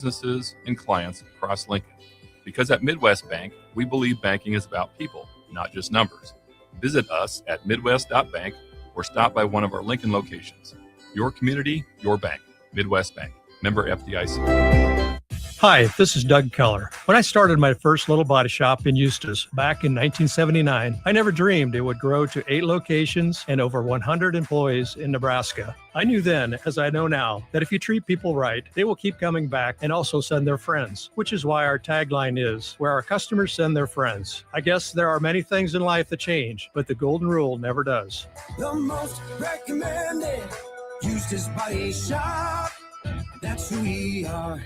businesses and clients across Lincoln. Because at Midwest Bank, we believe banking is about people, not just numbers. Visit us at midwest.bank or stop by one of our Lincoln locations. Your community, your bank. Midwest Bank. Member FDIC. Hi, this is Doug Keller. When I started my first little body shop in Eustis back in 1979, I never dreamed it would grow to 8 locations and over 100 employees in Nebraska. I knew then, as I know now, that if you treat people right, they will keep coming back and also send their friends, which is why our tagline is, where our customers send their friends. I guess there are many things in life that change, but the golden rule never does. The most recommended Eustis Body Shop. That's who we are.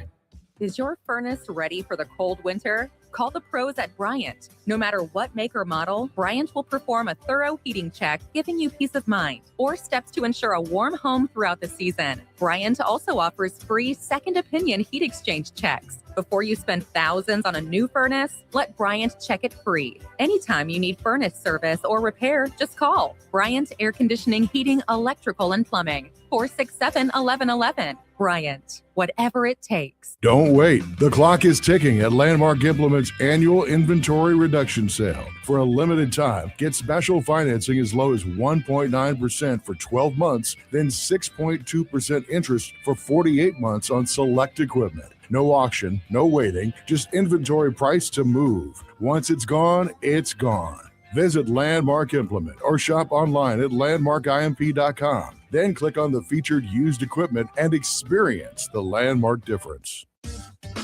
Is your furnace ready for the cold winter? Call the pros at Bryant. No matter what make or model, Bryant will perform a thorough heating check, giving you peace of mind, or steps to ensure a warm home throughout the season. Bryant also offers free second opinion heat exchange checks. Before you spend thousands on a new furnace, let Bryant check it free. Anytime you need furnace service or repair, just call Bryant Air Conditioning, Heating, Electrical, and Plumbing. 467-1111. Bryant, whatever it takes. Don't wait. The clock is ticking at Landmark Implement's annual inventory reduction sale. For a limited time, get special financing as low as 1.9% for 12 months, then 6.2% interest for 48 months on select equipment. No auction, no waiting, just inventory price to move. Once it's gone, it's gone. Visit Landmark Implement or shop online at landmarkimp.com. Then click on the featured used equipment and experience the Landmark difference.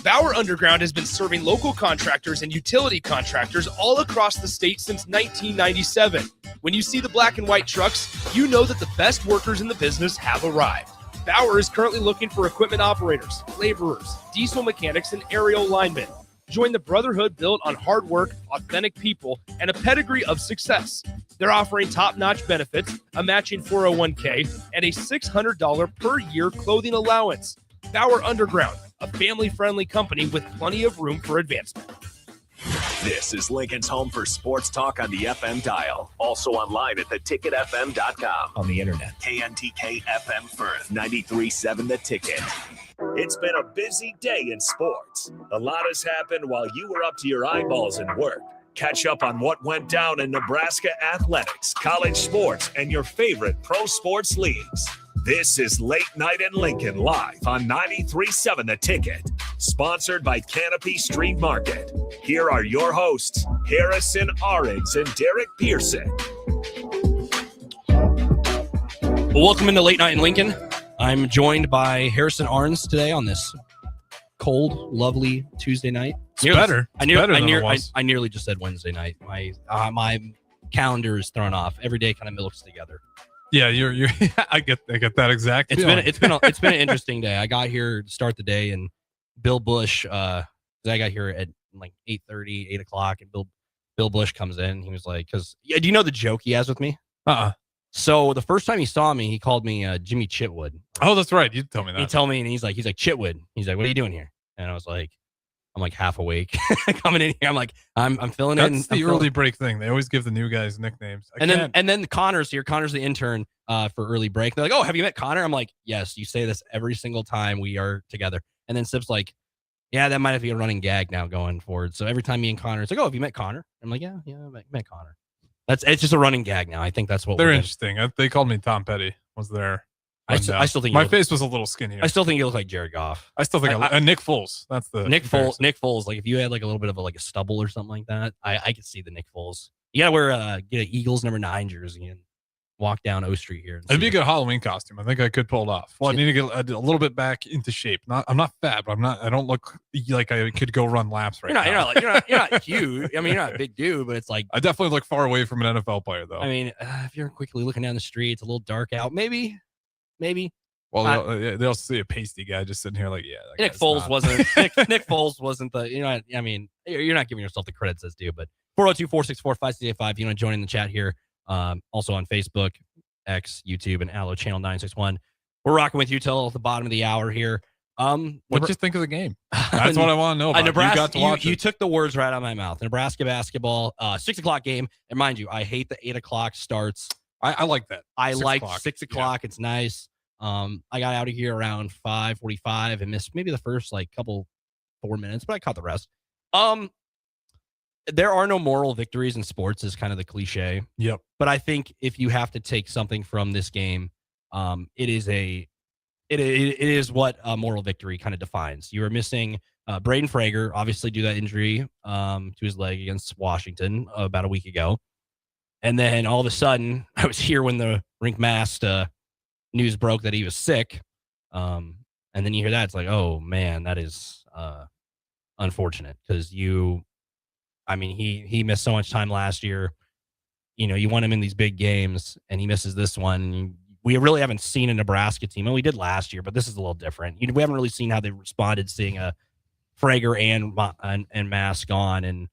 Bauer Underground has been serving local contractors and utility contractors all across the state since 1997. When you see the black and white trucks, you know that the best workers in the business have arrived. Bauer is currently looking for equipment operators, laborers, diesel mechanics, and aerial linemen. Join the brotherhood built on hard work, authentic people, and a pedigree of success. They're offering top-notch benefits, a matching 401k, and a $600 per year clothing allowance. Bauer Underground, a family-friendly company with plenty of room for advancement. This is Lincoln's home for sports talk on the FM dial. Also online at theticketfm.com. On the internet. KNTK FM Firth, 93.7 The Ticket. It's been a busy day in sports. A lot has happened while you were up to your eyeballs in work. Catch up on what went down in Nebraska athletics, college sports, and your favorite pro sports leagues. This is Late Night in Lincoln live on 93.7 The Ticket. Sponsored by Canopy Street Market. Here are your hosts, Harrison Arends and Derek Pearson. Well, welcome into Late Night in Lincoln. I'm joined by Harrison Arends today on this cold, lovely Tuesday night. It's better. I nearly just said Wednesday night. My calendar is thrown off. Every day kind of looks together. Yeah, you're. I get that exact. It's been an interesting day. I got here to start the day, and Bill Bush. I got here at like 8:30, 8 o'clock, and Bill Bush comes in. He was like, "Cause do you know the joke he has with me?" So the first time he saw me, he called me Jimmy Chitwood. Oh, that's right. You told me that. He told me, and he's like Chitwood. He's like, "What are you doing here?" And I was like, I'm like half awake coming in here. I'm like, I'm filling in. That's the early break thing. They always give the new guys nicknames. And then Connor's here. Connor's the intern for early break. They're like, "Oh, have you met Connor?" I'm like, "Yes." You say this every single time we are together. And then Sip's like, "Yeah, that might be a running gag now going forward." So every time me and Connor, it's like, "Oh, have you met Connor?" I'm like, "Yeah, I met Connor." It's just a running gag now. I think that's what they're interesting. They called me Tom Petty. Was there? I still think my face was a little skinnier. I still think you look like Jared Goff. I still think Nick Foles. That's the Nick Foles. Like if you had like a little bit of a stubble or something like that, I could see the Nick Foles. You gotta wear get an Eagles number 9 jersey and walk down O Street here. It'd be a good Halloween costume. I think I could pull it off. Well, I need to get a little bit back into shape. I'm not fat, but I don't look like I could go run laps right now. You're not huge. I mean, you're not a big dude, but it's like I definitely look far away from an NFL player, though. I mean, if you're quickly looking down the street, it's a little dark out. Maybe. Well, they'll see a pasty guy just sitting here like, yeah. Nick Foles wasn't the, you're not giving yourself the credits as due, but 402-464-5685. You want to join in the chat here. Also on Facebook, X, YouTube, and Allo Channel 961. We're rocking with you till the bottom of the hour here. What did you think of the game? That's what I want to know about. Nebraska, you got to watch you took the words right out of my mouth. Nebraska basketball, 6 o'clock game. And mind you, I hate the 8 o'clock starts. I like that. I like 6 o'clock. Yeah. It's nice. I got out of here around 5:45 and missed maybe the first like couple 4 minutes, but I caught the rest. There are no moral victories in sports is kind of the cliche. Yep. But I think if you have to take something from this game, it is what a moral victory kind of defines. You are missing Braden Frager, obviously due to that injury to his leg against Washington about a week ago. And then all of a sudden, I was here when the rink mast news broke that he was sick. And then you hear that, it's like, oh man, that is unfortunate because he missed so much time last year. You know, you want him in these big games and he misses this one. We really haven't seen a Nebraska team. And we did last year, but this is a little different. We haven't really seen how they responded seeing a Frager and Mask gone. And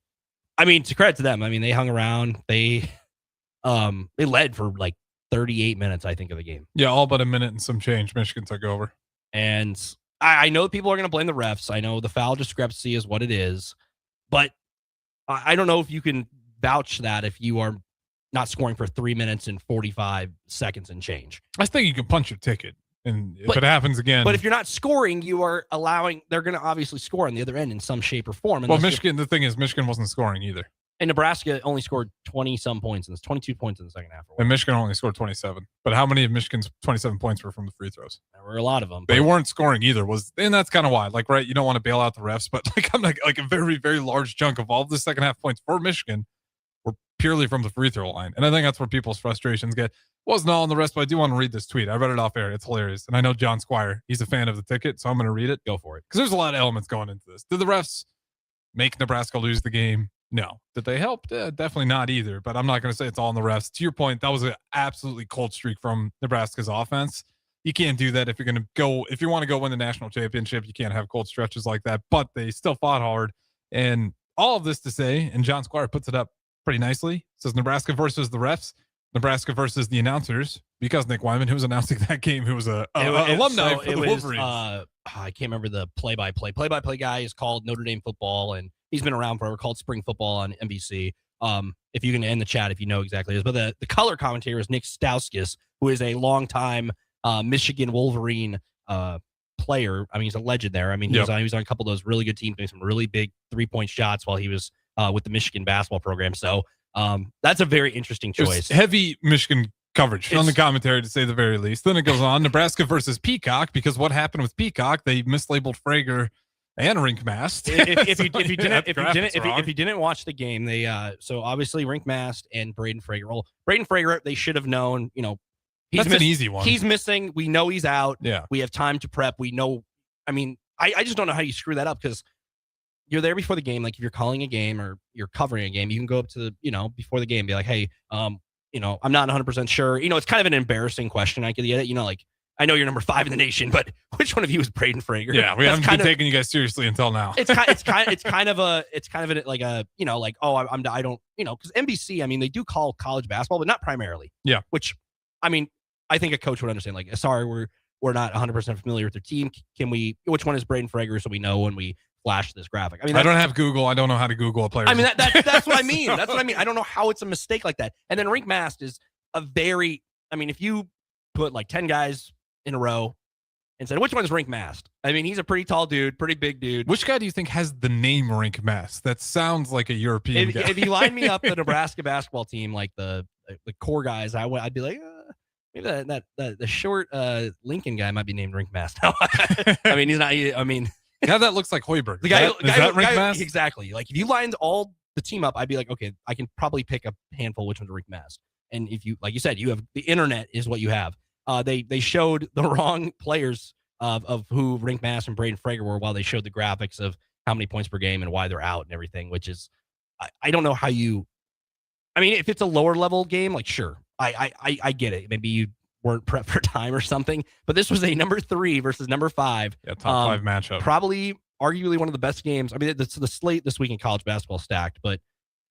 I mean, to credit to them, I mean, they hung around. They led for like 38 minutes, I think, of the game. Yeah, all but a minute and some change. Michigan took over. And I know people are going to blame the refs. I know the foul discrepancy is what it is. But I don't know if you can vouch that if you are not scoring for 3 minutes and 45 seconds and change. I think you can punch your ticket. And if it happens again. But if you're not scoring, you are allowing, they're going to obviously score on the other end in some shape or form. Well, Michigan, the thing is, Michigan wasn't scoring either. And Nebraska only scored 20-some points, and it's 22 points in the second half. And Michigan only scored 27. But how many of Michigan's 27 points were from the free throws? There were a lot of them. They weren't scoring either. And that's kind of why. Like, right, you don't want to bail out the refs, but I'm like a very, very large chunk of all of the second half points for Michigan were purely from the free throw line. And I think that's where people's frustrations get. Wasn't all in the rest, but I do want to read this tweet. I read it off air. It's hilarious. And I know John Squire, he's a fan of the ticket, so I'm going to read it. Go for it. Because there's a lot of elements going into this. Did the refs make Nebraska lose the game? No. Did they help? Definitely not either. But I'm not going to say it's all in the refs. To your point, that was an absolutely cold streak from Nebraska's offense. You can't do that if you're going to go. If you want to go win the national championship, you can't have cold stretches like that. But they still fought hard. And all of this to say, and John Squire puts it up pretty nicely, says Nebraska versus the refs, Nebraska versus the announcers, because Nick Whyman, who was announcing that game, who was a alumni for the Wolverines. I can't remember the play-by-play. Play-by-play guy is called Notre Dame football, and he's been around forever, called Spring Football on NBC. If you can end the chat, if you know exactly what it is. But the color commentator is Nick Stauskas, who is a longtime Michigan Wolverine player. I mean, he's a legend there. I mean, he was on a couple of those really good teams, doing some really big 3-point shots while he was with the Michigan basketball program. So that's a very interesting choice. Heavy Michigan coverage on the commentary, to say the very least. Then it goes on Nebraska versus Peacock, because what happened with Peacock, they mislabeled Frager and Rink Mast. If you didn't watch the game, they so obviously Rink Mast and Braden Frager. Well, Braden Frager, they should have known. You know, that's an easy one. He's missing. We know he's out. Yeah, we have time to prep. We know. I mean, I just don't know how you screw that up, because you're there before the game. Like if you're calling a game or you're covering a game, you can go up to the, before the game, be like, hey, I'm not 100% sure. It's kind of an embarrassing question. I could get it. Like, I know you're number 5 in the nation, but which one of you is Braden Frager? Yeah, we haven't been taking you guys seriously until now. It's kind of a I don't, because NBC, I mean, they do call college basketball, but not primarily. Yeah. Which, I mean, I think a coach would understand. Like, sorry, we're not 100% familiar with their team. Which one is Braden Frager, so we know when we flash this graphic? I mean, I don't have Google. I don't know how to Google a player. I mean, that's what I mean. That's what I mean. I don't know how it's a mistake like that. And then Rink Mast is if you put like 10 guys in a row and said, which one is Rink Mast? I mean, he's a pretty tall dude, pretty big dude. Which guy do you think has the name Rink Mast? That sounds like a European guy. If you line me up the Nebraska basketball team, like the core guys, I'd be like, maybe that the short Lincoln guy might be named Rink Mast. I mean, he's not. I mean, yeah, that looks like Hoiberg. The guy, is that Rink Mast? Exactly. Like if you lined all the team up, I'd be like, okay, I can probably pick a handful which one's Rink Mast. And if you, like you said, you have the internet is what you have. They showed the wrong players of who Rink Mast and Braden Frager were, while they showed the graphics of how many points per game and why they're out and everything, which is, I don't know how you, I mean, if it's a lower level game, like, sure, I get it. Maybe you weren't prepped for time or something, but this was a number 3 versus number 5. Yeah, top 5 matchup. Probably arguably one of the best games. I mean, the slate this week in college basketball stacked, but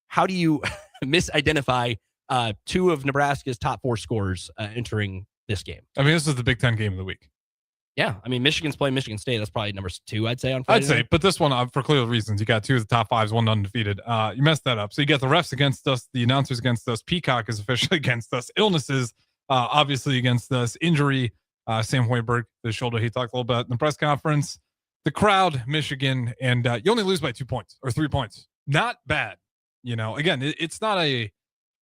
how do you misidentify 2 of Nebraska's top 4 scorers entering this game? I mean, this is the Big Ten game of the week. Yeah, I mean, Michigan's playing Michigan State. That's probably number 2, I'd say, on Friday. I'd say, but this one, for clear reasons, you got 2 of the top 5s, 1 undefeated. You messed that up. So you got the refs against us, the announcers against us, Peacock is officially against us, illnesses obviously against us, injury Sam Hoiberg, the shoulder, he talked a little bit in the press conference. The crowd, Michigan, and you only lose by 2 points or 3 points. Not bad. Again, it's not you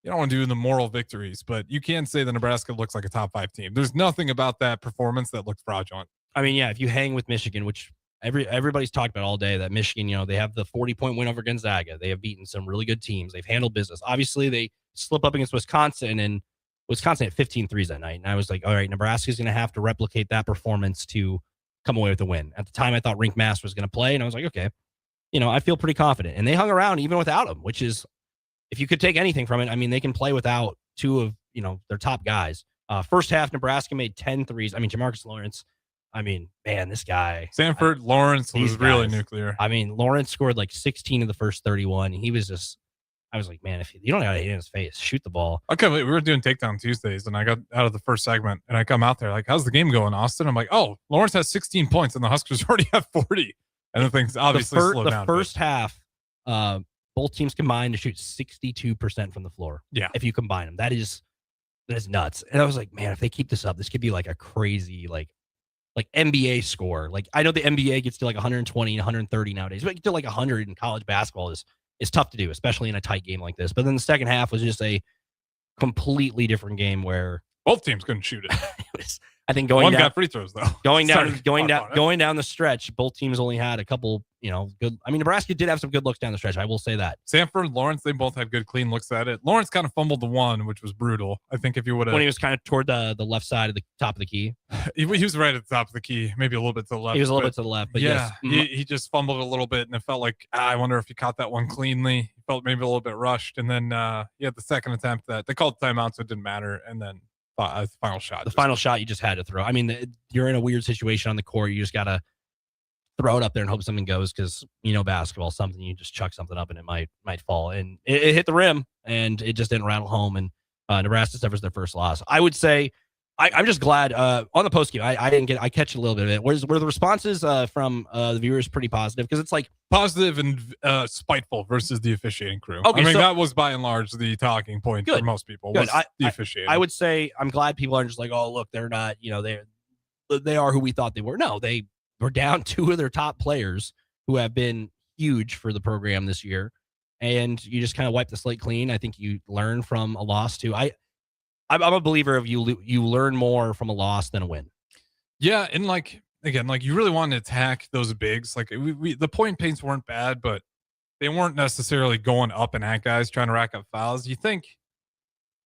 don't want to do the moral victories, but you can say that Nebraska looks like a top 5 team. There's nothing about that performance that looked fraudulent. I mean, yeah, if you hang with Michigan, which everybody's talked about all day, that Michigan, they have the 40-point win over Gonzaga. They have beaten some really good teams. They've handled business. Obviously, they slip up against Wisconsin, and Wisconsin had 15 threes that night. And I was like, all right, Nebraska's going to have to replicate that performance to come away with a win. At the time, I thought Rink Mass was going to play, and I was like, okay, I feel pretty confident. And they hung around even without him, which is, if you could take anything from it, I mean, they can play without 2 of, their top guys. First half, Nebraska made 10 threes. I mean, Jamarcus Lawrence, man, this guy. Sanford Lawrence was really nuclear. I mean, Lawrence scored like 16 of the first 31. He was just, I was like, man, if you don't know how to hit in his face, shoot the ball. Okay, we were doing Takedown Tuesdays, and I got out of the first segment, and I come out there like, how's the game going, Austin? I'm like, oh, Lawrence has 16 points, and the Huskers already have 40. And the thing's obviously slowed down. The first half, both teams combined to shoot 62% from the floor. Yeah. If you combine them, that is nuts. And I was like, man, if they keep this up, this could be like a crazy, like NBA score. Like, I know the NBA gets to like 120 and 130 nowadays, but get to like 100 in college basketball is tough to do, especially in a tight game like this. But then the second half was just a completely different game where both teams couldn't shoot it. It was, I think going one down, got free throws though. Going down the stretch, both teams only had a couple, good. I mean, Nebraska did have some good looks down the stretch. I will say that. Sanford, Lawrence, they both had good, clean looks at it. Lawrence kind of fumbled the one, which was brutal. I think if you would have, when he was kind of toward the left side of the top of the key, he was right at the top of the key, maybe a little bit to the left. He was a little bit to the left, but yeah, yes. he just fumbled a little bit, and it felt like I wonder if he caught that one cleanly. He felt maybe a little bit rushed, and then he had the second attempt that they called timeout, so it didn't matter, and then. Final shot. The final shot you just had to throw. I mean, you're in a weird situation on the court. You just got to throw it up there and hope something goes because, basketball, something you just chuck something up and it might fall. And it hit the rim and it just didn't rattle home. And Nebraska suffers their first loss. I would say I'm just glad on the post game. I catch a little bit of it. Were the responses from the viewers pretty positive? Because it's like positive and spiteful versus the officiating crew. Okay, I mean, that was by and large the talking point for most people. Was the officiating. I would say I'm glad people aren't just like, oh, look, they're not, they are who we thought they were. No, they were down 2 of their top players who have been huge for the program this year. And you just kind of wipe the slate clean. I think you learn from a loss too. I'm a believer of you learn more from a loss than a win. Yeah, and again, you really want to attack those bigs. Like the point paints weren't bad, but they weren't necessarily going up and at guys trying to rack up fouls. You think,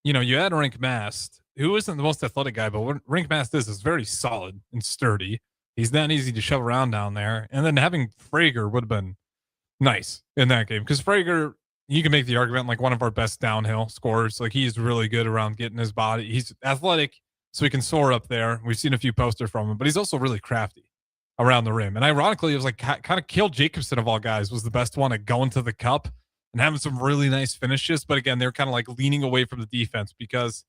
you had Rink Mast, who isn't the most athletic guy, but what Rink Mast is very solid and sturdy. He's not easy to shove around down there. And then having Frager would have been nice in that game because Frager, you can make the argument like one of our best downhill scorers. Like he's really good around getting his body. He's athletic, so he can soar up there. We've seen a few posters from him, but he's also really crafty around the rim. And ironically, it was like kind of Cale Jacobson of all guys was the best one at going to the cup and having some really nice finishes. But again, they're kind of like leaning away from the defense because,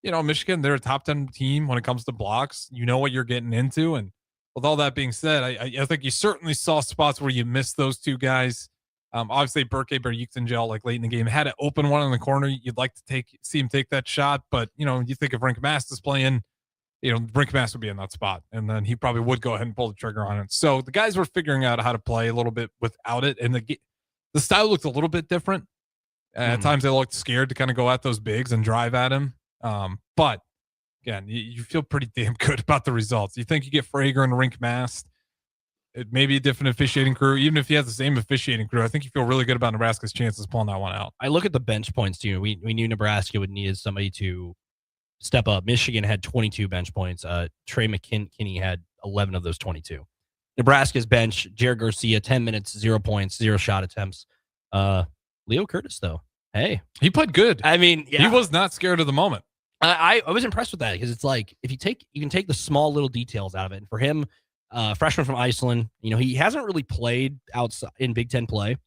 Michigan, they're a top 10 team when it comes to blocks. You know what you're getting into. And with all that being said, I think you certainly saw spots where you missed those 2 guys. Obviously, Burke Berukson like late in the game had an open one in the corner. You'd like to see him take that shot, but you think if Rink Mast is playing, Rink Mast would be in that spot, and then he probably would go ahead and pull the trigger on it. So the guys were figuring out how to play a little bit without it, and the style looked a little bit different. At times, they looked scared to kind of go at those bigs and drive at him. But again, you feel pretty damn good about the results. You think you get Frager and Rink Mast. It may be a different officiating crew. Even if he has the same officiating crew, I think you feel really good about Nebraska's chances pulling that one out. I look at the bench points too. We knew Nebraska would need somebody to step up. Michigan had 22 bench points. Trey McKinney had 11 of those 22. Nebraska's bench, Jared Garcia, 10 minutes, 0 points, 0 shot attempts. Leo Curtis, though, hey. He played good. I mean, yeah. He was not scared of the moment. I was impressed with that because it's like if you can take the small little details out of it. And for him, freshman from Iceland, he hasn't really played outside in Big Ten play.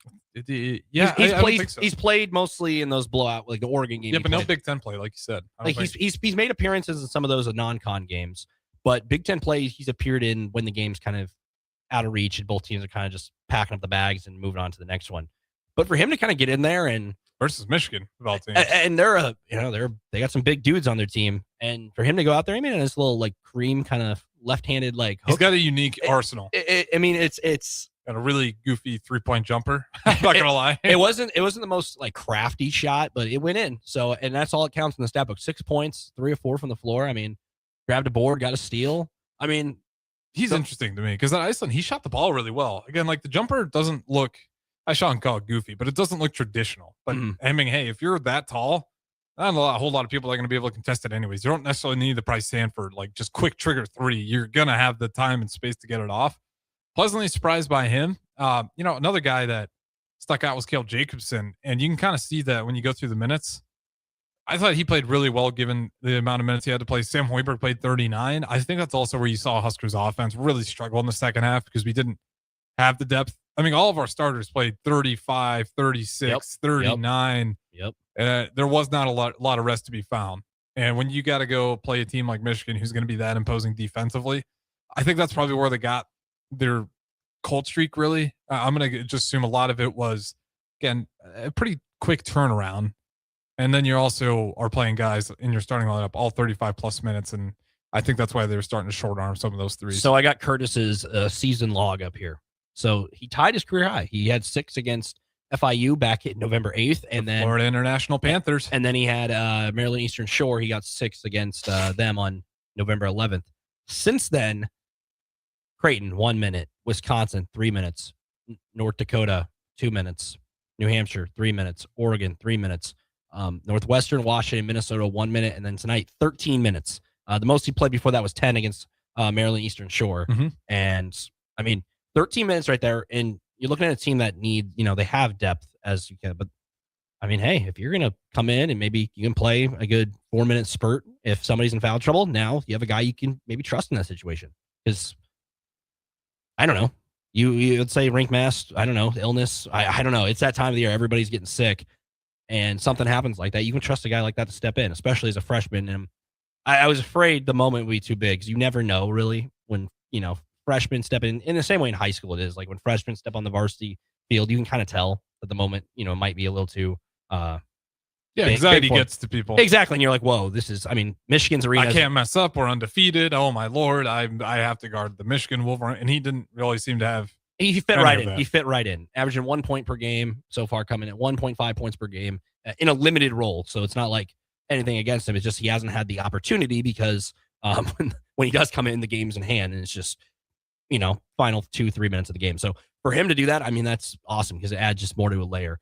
Yeah, he's played mostly in those blowout, like the Oregon game. Yeah, but no Big Ten play, like you said. Like he's made appearances in some of those non-con games, but Big Ten play he's appeared in when the game's kind of out of reach and both teams are kind of just packing up the bags and moving on to the next one. But for him to kind of get in there and versus Michigan football team. And they got some big dudes on their team. And for him to go out there, I mean, this little like cream kind of left-handed like hook. He's got a unique arsenal. I mean, it's got a really goofy 3-point jumper. I'm not gonna lie. It wasn't the most like crafty shot, but it went in. So, and that's all it counts in the stat book. 6 points, 3 or 4 from the floor. I mean, grabbed a board, got a steal. I mean, he's interesting to me because at Iceland he shot the ball really well. Again, like the jumper doesn't look. I shouldn't call it goofy, but it doesn't look traditional. But I mean, hey, if you're that tall, not a whole lot of people are going to be able to contest it anyways. You don't necessarily need the Price Sanford, like just quick trigger 3. You're going to have the time and space to get it off. Pleasantly surprised by him. Another guy that stuck out was Cale Jacobson. And you can kind of see that when you go through the minutes. I thought he played really well given the amount of minutes he had to play. Sam Hoiberg played 39. I think that's also where you saw Huskers offense really struggle in the second half because we didn't have the depth. I mean, all of our starters played 35, 36, 39. Yep. There was not a lot of rest to be found. And when you got to go play a team like Michigan, who's going to be that imposing defensively, I think that's probably where they got their cold streak, really. I'm going to just assume a lot of it was, again, a pretty quick turnaround. And then you also are playing guys in your starting lineup all 35-plus minutes. And I think that's why they were starting to short arm some of those threes. So I got Curtis's season log up here. So he tied his career high. He had 6 against FIU back in November 8th. And then Florida International Panthers. And then he had Maryland Eastern Shore. He got 6 against them on November 11th. Since then, Creighton, 1 minute. Wisconsin, 3 minutes. North Dakota, 2 minutes. New Hampshire, 3 minutes. Oregon, 3 minutes. Northwestern, Washington, Minnesota, 1 minute. And then tonight, 13 minutes. The most he played before that was 10 against Maryland Eastern Shore. And, I mean, 13 minutes right there. And you're looking at a team that they have depth as you can. But, I mean, hey, if you're going to come in and maybe you can play a good 4-minute spurt if somebody's in foul trouble, now you have a guy you can maybe trust in that situation. Because, I don't know. You would say rink mass, I don't know, illness. I don't know. It's that time of the year. Everybody's getting sick. And something happens like that. You can trust a guy like that to step in, especially as a freshman. And I was afraid the moment would be too big because you never know really when, freshmen step in the same way in high school it is. Like when freshmen step on the varsity field, you can kind of tell at the moment, might be a little too anxiety gets to people. Exactly. And you're like, whoa, Michigan's arena. I can't mess up. We're undefeated. Oh my Lord. I have to guard the Michigan Wolverine. And he didn't really seem to have. He fit right in. He fit right in, averaging 1 point per game so far, coming at 1.5 points per game in a limited role. So it's not like anything against him. It's just he hasn't had the opportunity because when he does come in, the game's in hand, and it's just final 2-3 minutes of the game. So for him to do that, I mean, that's awesome because it adds just more to a layer.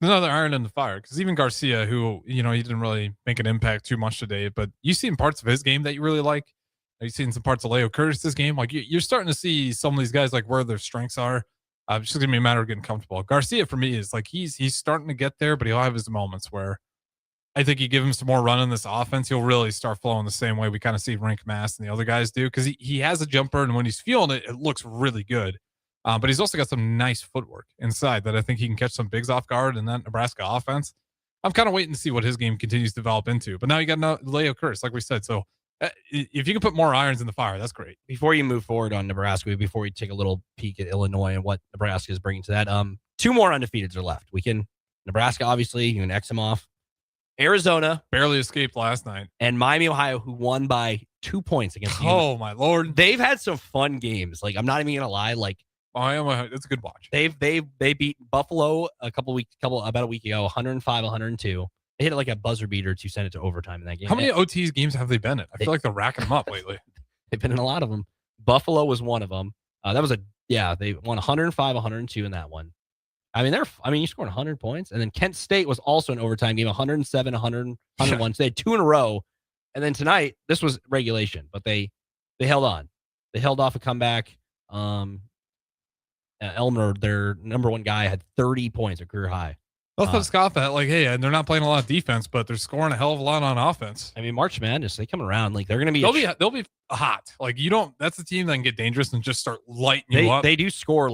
Another iron in the fire because even Garcia, who he didn't really make an impact too much today, but you've seen parts of his game that you really like. You've seen some parts of Leo Curtis's game. Like you're starting to see some of these guys like where their strengths are. It's just gonna be a matter of getting comfortable. Garcia for me is like he's starting to get there, but he'll have his moments where I think you give him some more run in this offense, he'll really start flowing the same way we kind of see Rink Mass and the other guys do because he has a jumper, and when he's feeling it, it looks really good. But he's also got some nice footwork inside that I think he can catch some bigs off guard in that Nebraska offense. I'm kind of waiting to see what his game continues to develop into. But now you got Leo Curtis, like we said. So if you can put more irons in the fire, that's great. Before you move forward on Nebraska, before we take a little peek at Illinois and what Nebraska is bringing to that, 2 more undefeateds are left. Nebraska, obviously, you can X them off. Arizona barely escaped last night, and Miami, Ohio, who won by 2 points against. Oh my Lord, they've had some fun games. Like I'm not even gonna lie. Like it's a good watch. They beat Buffalo about a week ago, 105-102. They hit it like a buzzer beater to send it to overtime in that game. How many OTs games have they been in? I feel like they're racking them up lately. They've been in a lot of them. Buffalo was one of them. They won 105-102 in that one. I mean, you scored 100 points. And then Kent State was also an overtime game, 107, 100, 101. So they had 2 in a row. And then tonight, this was regulation, but they held on. They held off a comeback. Elmer, their number 1 guy, had 30 points, a career high. Let's scoff at and they're not playing a lot of defense, but they're scoring a hell of a lot on offense. I mean, March Madness, they come around like they're going to be. They'll be hot. Like that's a team that can get dangerous and just start lighting you up. They do score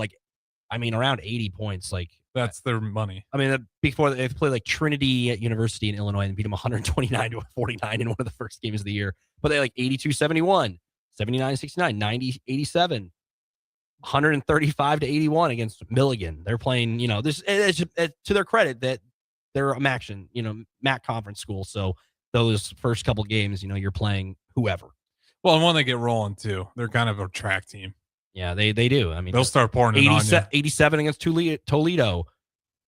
around 80 points. Like that's their money. I mean, before they've played like Trinity at University in Illinois and beat them 129-49 in one of the first games of the year. But they 82-71, 79-69, 90-87. 135-81 against Milligan. They're playing, this to their credit that they're a MAC conference school. So those first couple games, you're playing whoever. Well, and when they get rolling too, they're kind of a track team. Yeah, they do. I mean, they'll start pouring it on you. 87 against Toledo,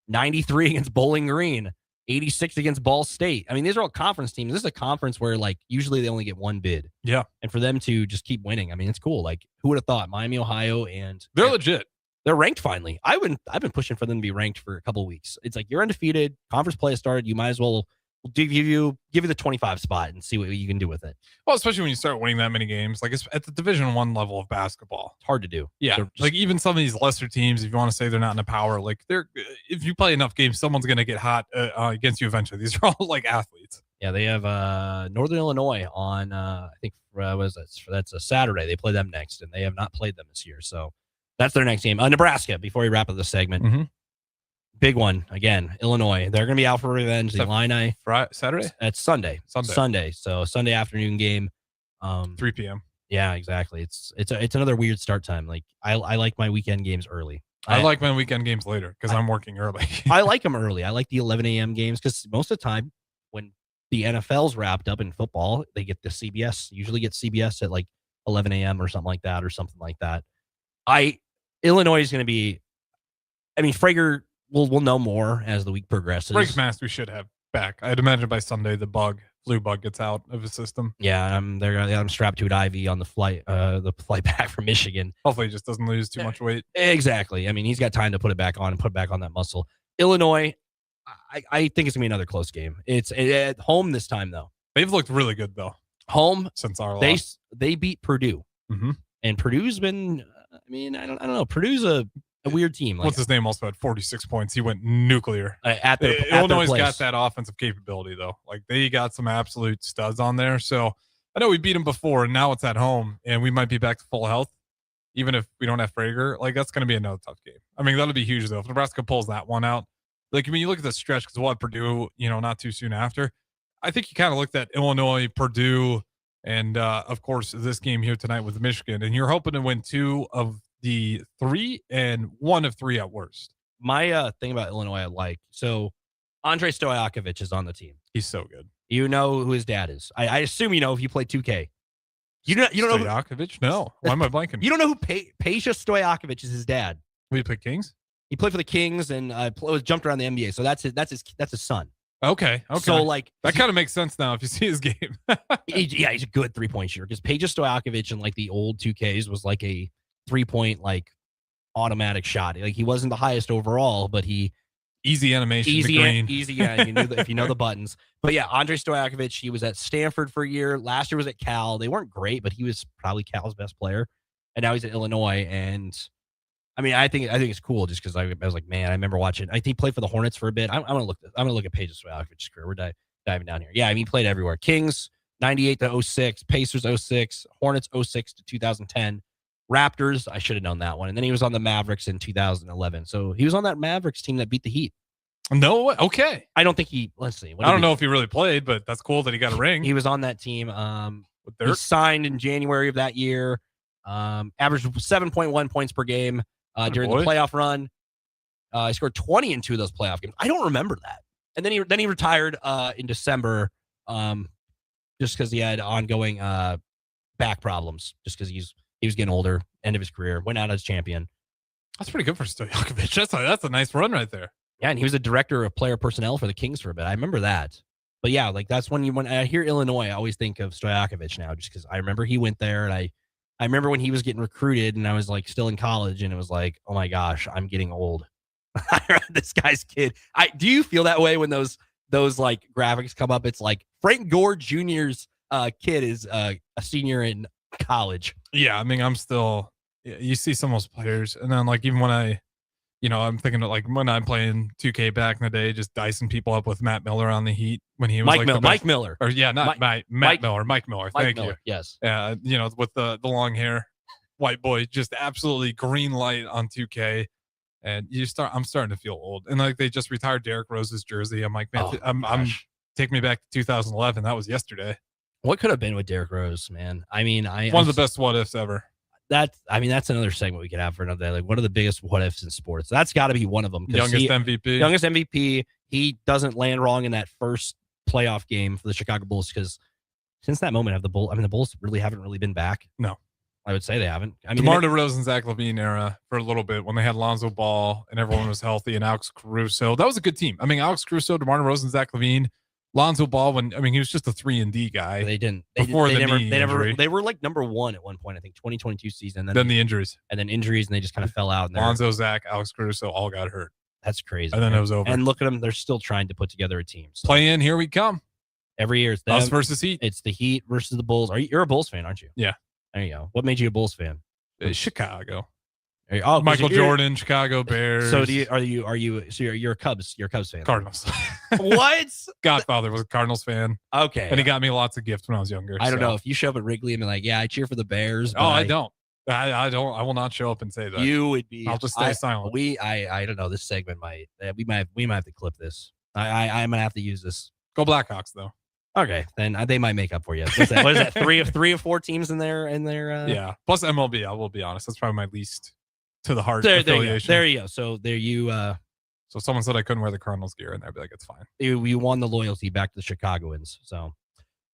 93 against Bowling Green, 86 against Ball State. I mean, these are all conference teams. This is a conference where like usually they only get one bid. Yeah. And for them to just keep winning, I mean, it's cool. Like, who would have thought? Miami, Ohio, and they're legit. They're ranked finally. I've been pushing for them to be ranked for a couple of weeks. It's like you're undefeated. Conference play has started. You might as well give you the 25 spot and see what you can do with it. Well, especially when you start winning that many games, like it's at the Division I level of basketball. It's hard to do. Yeah, like even some of these lesser teams, if you want to say they're not in the power, like if you play enough games, someone's going to get hot against you eventually. These are all like athletes. Yeah, they have Northern Illinois on I think that's a Saturday. They play them next, and they have not played them this year. So that's their next game. Nebraska. Before we wrap up this segment. Mm-hmm. Big one again, Illinois. They're going to be out for revenge. The Illini Saturday. It's Sunday. So Sunday afternoon game, 3 p.m. Yeah, exactly. It's another weird start time. Like I like my weekend games early. I like my weekend games later because I'm working early. I like them early. I like the 11 a.m. games because most of the time when the NFL's wrapped up in football, they get the CBS. Usually get CBS at like 11 a.m. or something like that. Illinois is going to be. I mean, Frager. We'll know more as the week progresses. Frank Mast we should have back. I'd imagine by Sunday the flu bug gets out of his system. Yeah, I'm strapped to an IV on the flight back from Michigan. Hopefully he just doesn't lose too much weight. Exactly. I mean, he's got time to put it back on and put back on that muscle. Illinois, I think it's gonna be another close game. It's at home this time though. They've looked really good though. Home since our loss. They beat Purdue, and Purdue's been. I mean, I don't know. Purdue's a weird team. What's his name? Also had 46 points. He went nuclear. Illinois got that offensive capability though. Like they got some absolute studs on there. So I know we beat them before, and now it's at home, and we might be back to full health, even if we don't have Frager. Like that's going to be another tough game. I mean, that'll be huge though if Nebraska pulls that one out. Like I mean, you look at the stretch because we'll have Purdue, not too soon after. I think you kind of looked at Illinois, Purdue, and of course this game here tonight with Michigan, and you're hoping to win 2 of the 3 and 1 of 3 at worst. My thing about Illinois, I like Andre Stojakovic is on the team. He's so good. You know who his dad is. I assume you know if you play 2K. You don't know Stojakovic? No. Why am I blanking? You don't know who Peja Stojakovic is his dad. He played Kings? He played for the Kings and jumped around the NBA. So that's his son. Okay. So like that kind of makes sense now if you see his game. he's a good 3-point shooter because Peja Stojakovic in like the old 2Ks was like a 3-point like automatic shot. Like he wasn't the highest overall, but easy animation, easy. Yeah, if you know the buttons. But yeah, Andre Stojakovic, he was at Stanford for a year. Last year was at Cal. They weren't great, but he was probably Cal's best player. And now he's at Illinois. And I mean, I think it's cool just because I was like, man, I remember watching. I think he played for the Hornets for a bit. I'm gonna look at Peja Stojakovic's career. We're diving down here. Yeah, I mean, he played everywhere. Kings 98 to 06, Pacers 06, Hornets 06 to 2010. Raptors, I should have known that one. And then he was on the Mavericks in 2011. So he was on that Mavericks team that beat the Heat. No, okay. I don't think let's see. I don't know if he really played, but that's cool that he got a ring. He was on that team. He signed in January of that year. Averaged 7.1 points per game during the playoff run. He scored 20 in 2 of those playoff games. I don't remember that. And then he retired in December just because he had ongoing back problems, just because he was getting older, end of his career, went out as champion. That's pretty good for Stojakovic. That's a nice run right there. Yeah, and he was a director of player personnel for the Kings for a bit. I remember that. But yeah, like that's when I hear Illinois, I always think of Stojakovic now, just because I remember he went there, and I remember when he was getting recruited, and I was like still in college, and it was like, oh my gosh, I'm getting old. This guy's kid. Do you feel that way when those like graphics come up? It's like Frank Gore Jr.'s kid is a senior in college. Yeah, I mean, I'm still. You see some of those players, and then like even when I'm thinking of like when I'm playing 2K back in the day, just dicing people up with Matt Miller on the Heat when he was Mike Miller. Or yeah, not Matt Miller. Mike Miller. Thank you. Yes. Yeah, with the long hair, white boy, just absolutely green light on 2K, and I'm starting to feel old. And like they just retired Derrick Rose's jersey. I'm like, man, I'm take me back to 2011. That was yesterday. What could have been with Derrick Rose, man? I mean, one of the best what ifs ever. That's another segment we could have for another day. Like, what are the biggest what ifs in sports? That's got to be one of them. Youngest MVP. Youngest MVP. he doesn't land wrong in that first playoff game for the Chicago Bulls, because since that moment, the Bulls really haven't really been back. No. I would say they haven't. I mean, DeMar DeRozan, Zach LaVine era for a little bit when they had Lonzo Ball and everyone was healthy and Alex Caruso. That was a good team. I mean, Alex Caruso, DeMar DeRozan, Zach LaVine, Lonzo Ball. He was just a 3-and-D guy. They were like number one at one point. I think 2022 season. Then the injuries, and they just kind of fell out. Lonzo, Zach, Alex Caruso all got hurt. That's crazy. And then it was over. And look at them; they're still trying to put together a team. So play in, here we come. Every year, it's them, us versus Heat. It's the Heat versus the Bulls. You're a Bulls fan, aren't you? Yeah. There you go. What made you a Bulls fan? Chicago. Oh, Michael Jordan, Chicago Bears. So you're a Cubs fan. Cardinals. What? Godfather was a Cardinals fan. Okay. And he got me lots of gifts when I was younger. I don't know if you show up at Wrigley and be like, yeah, I cheer for the Bears. I don't. I will not show up and say that. You would be. I'll just stay silent. I don't know. This segment we might have to clip this. I'm gonna have to use this. Go Blackhawks though. Okay, then they might make up for you. What is that? Three of four teams in there. Yeah. Plus MLB. I will be honest. That's probably my least to the heart affiliation. There you go. So there you. So someone said I couldn't wear the Cardinals gear, and I'd be like, it's fine. You won the loyalty back to the Chicagoans. So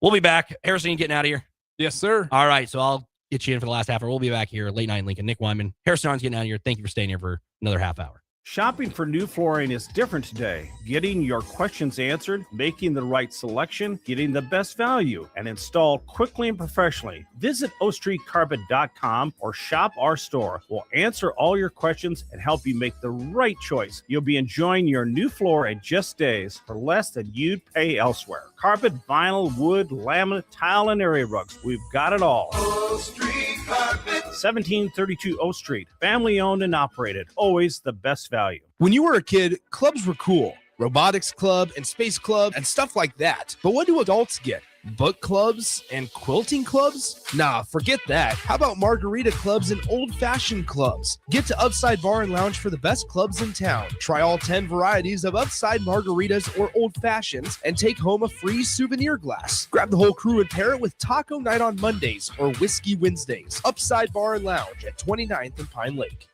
we'll be back. Harrison, you getting out of here? Yes, sir. All right. So I'll get you in for the last half hour. We'll be back here late night in Lincoln. Nick Whyman, Harrison Arn's getting out of here. Thank you for staying here for another half hour. Shopping for new flooring is different today. Getting your questions answered, making the right selection, getting the best value, and installed quickly and professionally. Visit ostreetcarpet.com or shop our store. We'll answer all your questions and help you make the right choice. You'll be enjoying your new floor in just days for less than you'd pay elsewhere. Carpet, vinyl, wood, laminate, tile, and area rugs. We've got it all. O Street Carpet. 1732 O Street. Family owned and operated. Always the best value. When you were a kid, clubs were cool. Robotics club and space club and stuff like that. But what do adults get? Book clubs and quilting clubs? Nah, forget that. How about margarita clubs and old-fashioned clubs? Get to Upside Bar and Lounge for the best clubs in town. Try all 10 varieties of Upside margaritas or old fashions and take home a free souvenir glass. Grab the whole crew and pair it with taco night on Mondays or whiskey Wednesdays. Upside Bar and Lounge at 29th and Pine Lake.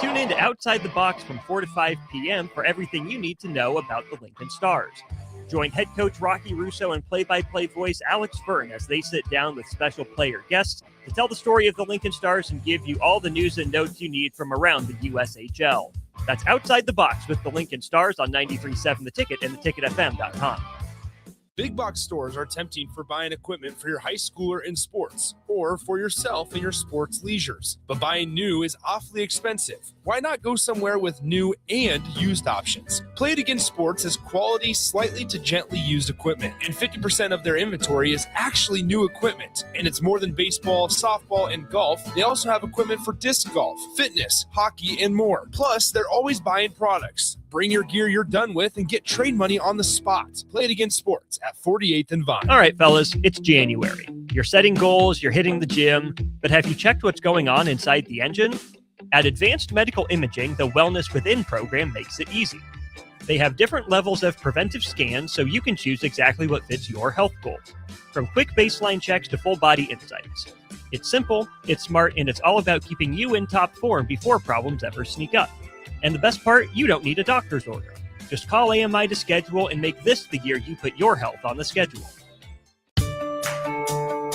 Tune in to Outside the Box from 4 to 5 p.m. for everything you need to know about the Lincoln Stars. Join head coach Rocky Russo and play-by-play voice Alex Verne as they sit down with special player guests to tell the story of the Lincoln Stars and give you all the news and notes you need from around the USHL. That's Outside the Box with the Lincoln Stars on 93.7 The Ticket and theticketfm.com. Big box stores are tempting for buying equipment for your high schooler in sports or for yourself in your sports leisures. But buying new is awfully expensive. Why not go somewhere with new and used options? Play It Again Sports has quality, slightly to gently used equipment, and 50% of their inventory is actually new equipment. And it's more than baseball, softball, and golf. They also have equipment for disc golf, fitness, hockey, and more. Plus, they're always buying products. Bring your gear you're done with and get trade money on the spot. Play It Again Sports at 48th and Vine. All right, fellas, it's January. You're setting goals, you're hitting the gym, but have you checked what's going on inside the engine? At Advanced Medical Imaging, the Wellness Within program makes it easy. They have different levels of preventive scans so you can choose exactly what fits your health goals, from quick baseline checks to full body insights. It's simple, it's smart, and it's all about keeping you in top form before problems ever sneak up. And the best part, you don't need a doctor's order. Just call AMI to schedule and make this the year you put your health on the schedule.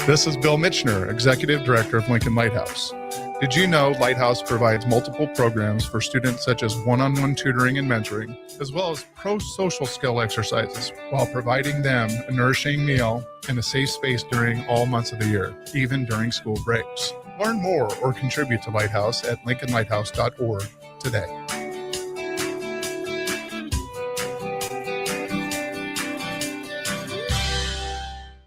This is Bill Mitchner, Executive Director of Lincoln Lighthouse. Did you know Lighthouse provides multiple programs for students such as one-on-one tutoring and mentoring, as well as pro-social skill exercises, while providing them a nourishing meal and a safe space during all months of the year, even during school breaks? Learn more or contribute to Lighthouse at lincolnlighthouse.org today.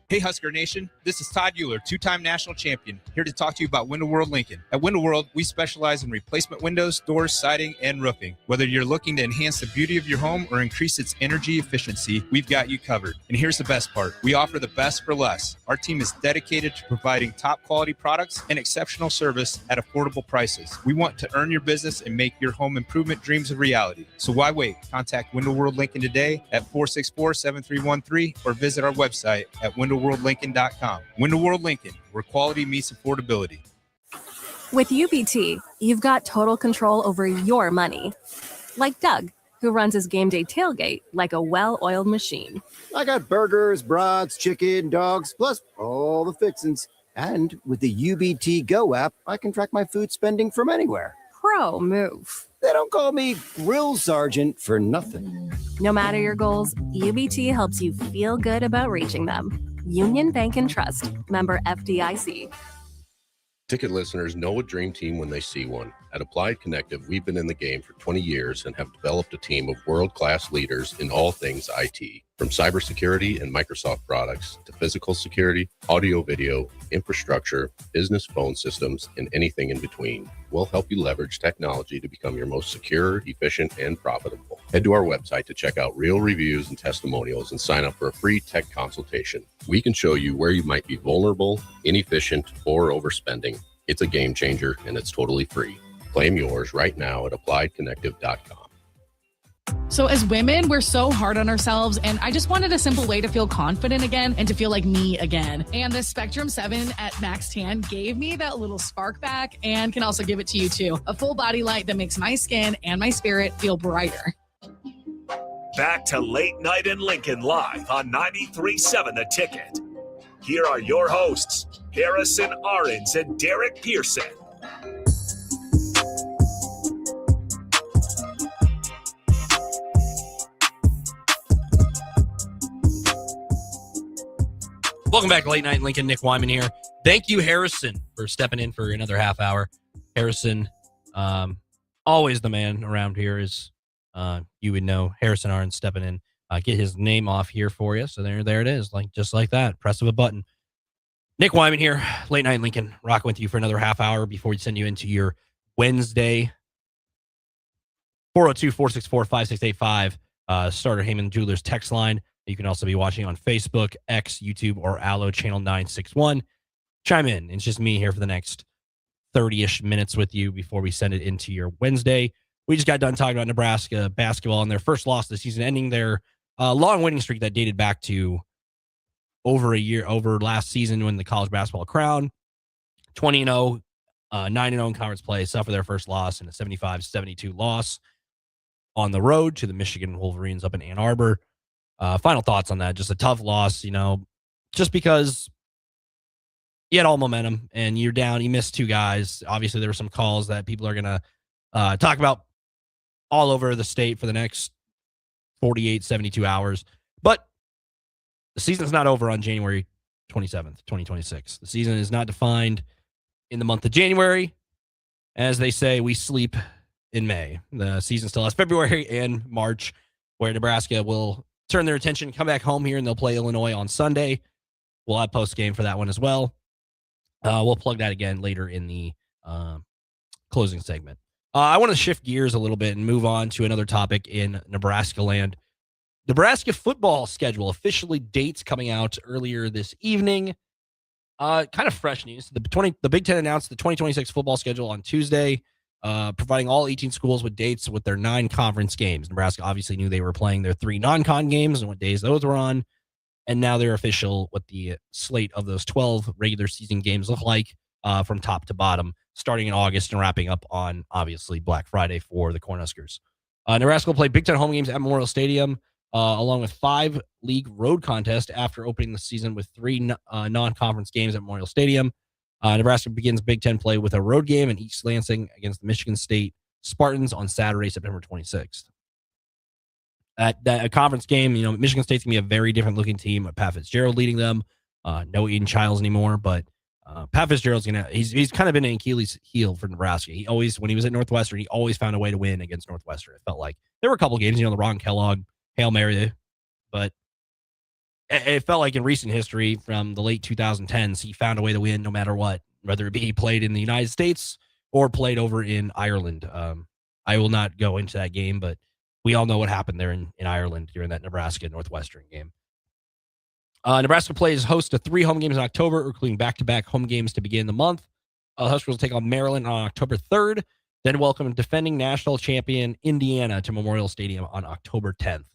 Hey Husker Nation, this is Todd Euler, two-time national champion, here to talk to you about Window World Lincoln. At Window World, we specialize in replacement windows, doors, siding, and roofing. Whether you're looking to enhance the beauty of your home or increase its energy efficiency, we've got you covered. And here's the best part. We offer the best for less. Our team is dedicated to providing top quality products and exceptional service at affordable prices. We want to earn your business and make your home improvement dreams a reality. So why wait? Contact Window World Lincoln today at 464-7313 or visit our website at windowworldlincoln.com. Window World Lincoln, where quality meets affordability. With UBT, you've got total control over your money. Like Doug, who runs his game day tailgate like a well-oiled machine. I got burgers, brats, chicken, dogs, plus all the fixins. And with the UBT Go app, I can track my food spending from anywhere. Pro move. They don't call me Grill Sergeant for nothing. No matter your goals, UBT helps you feel good about reaching them. Union Bank and Trust. Member FDIC. Ticket listeners know a dream team when they see one. At Applied Connective, we've been in the game for 20 years and have developed a team of world-class leaders in all things IT. From cybersecurity and Microsoft products to physical security, audio-video, infrastructure, business phone systems, and anything in between. We'll help you leverage technology to become your most secure, efficient, and profitable. Head to our website to check out real reviews and testimonials and sign up for a free tech consultation. We can show you where you might be vulnerable, inefficient, or overspending. It's a game changer, and it's totally free. Claim yours right now at appliedconnective.com. So as women, we're so hard on ourselves, and I just wanted a simple way to feel confident again and to feel like me again. And the Spectrum 7 at Max Tan gave me that little spark back and can also give it to you too. A full body light that makes my skin and my spirit feel brighter. Back to Late Night in Lincoln live on 93.7 The Ticket. Here are your hosts, Harrison Arons and Derek Pearson. Welcome back to Late Night in Lincoln. Nick Whyman here. Thank you, Harrison, for stepping in for another half hour. Harrison, always the man around here, as you would know. Harrison Arns stepping in. Get his name off here for you. So there it is, just like that. Press of a button. Nick Whyman here, Late Night in Lincoln, rocking with you for another half hour before we send you into your Wednesday. 402-464-5685. Starter Heyman Jewelers text line. You can also be watching on Facebook, X, YouTube, or Allo channel 961. Chime in. It's just me here for the next 30-ish minutes with you before we send it into your Wednesday. We just got done talking about Nebraska basketball and their first loss of the season, ending their long winning streak that dated back to over last season when the college basketball crown. 20-0, 9-0 in conference play, suffer their first loss in a 75-72 loss on the road to the Michigan Wolverines up in Ann Arbor. Final thoughts on that. Just a tough loss, just because you had all momentum and you're down. You missed two guys. Obviously, there were some calls that people are going to talk about all over the state for the next 48, 72 hours. But the season's not over on January 27th, 2026. The season is not defined in the month of January. As they say, we sleep in May. The season still has February and March, where Nebraska will turn their attention, come back home here, and they'll play Illinois on Sunday. We'll have post-game for that one as well. We'll plug that again later in the closing segment. I want to shift gears a little bit and move on to another topic in Nebraska land. Nebraska football schedule officially dates coming out earlier this evening. Kind of fresh news. The Big Ten announced the 2026 football schedule on Tuesday, providing all 18 schools with dates with their 9 conference games. Nebraska obviously knew they were playing their 3 non-con games and what days those were on. And now they're official what the slate of those 12 regular season games look like from top to bottom, starting in August and wrapping up on, obviously, Black Friday for the Cornhuskers. Nebraska will play Big Ten home games at Memorial Stadium, along with 5 league road contests after opening the season with 3 non-conference games at Memorial Stadium. Nebraska begins Big Ten play with a road game in East Lansing against the Michigan State Spartans on Saturday, September 26th. At that conference game, Michigan State's going to be a very different looking team. Pat Fitzgerald leading them. No Eden Childs anymore, but Pat Fitzgerald's he's kind of been an Achilles heel for Nebraska. He always, when he was at Northwestern, he always found a way to win against Northwestern. It felt like there were a couple games, the Ron Kellogg Hail Mary, but it felt like in recent history from the late 2010s, he found a way to win no matter what, whether it be he played in the United States or played over in Ireland. I will not go into that game, but we all know what happened there in Ireland during that Nebraska-Northwestern game. Nebraska plays host to 3 home games in October, including back-to-back home games to begin the month. Huskers will take on Maryland on October 3rd, then welcome defending national champion Indiana to Memorial Stadium on October 10th.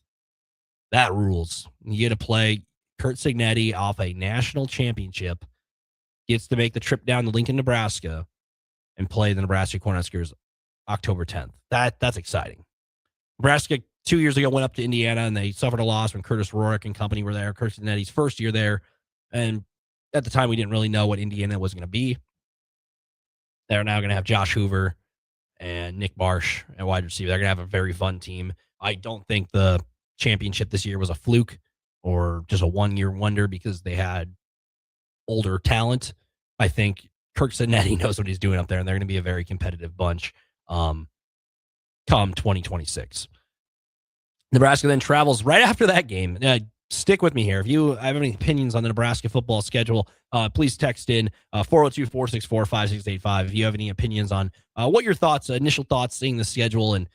That rules. You get to play Kurt Signetti off a national championship, gets to make the trip down to Lincoln, Nebraska, and play the Nebraska Cornhuskers October 10th. That's exciting. Nebraska 2 years ago went up to Indiana and they suffered a loss when Curtis Rorick and company were there. Curtis Netti's first year there. And at the time, we didn't really know what Indiana was going to be. They're now going to have Josh Hoover and Nick Marsh at wide receiver. They're going to have a very fun team. I don't think the championship this year was a fluke or just a one-year wonder because they had older talent. I think Kirk Cincinnati knows what he's doing up there, and they're going to be a very competitive bunch come 2026. Nebraska then travels right after that game. Stick with me here. If you have any opinions on the Nebraska football schedule, please text in 402-464-5685 if you have any opinions on what your thoughts, initial thoughts, seeing the schedule, and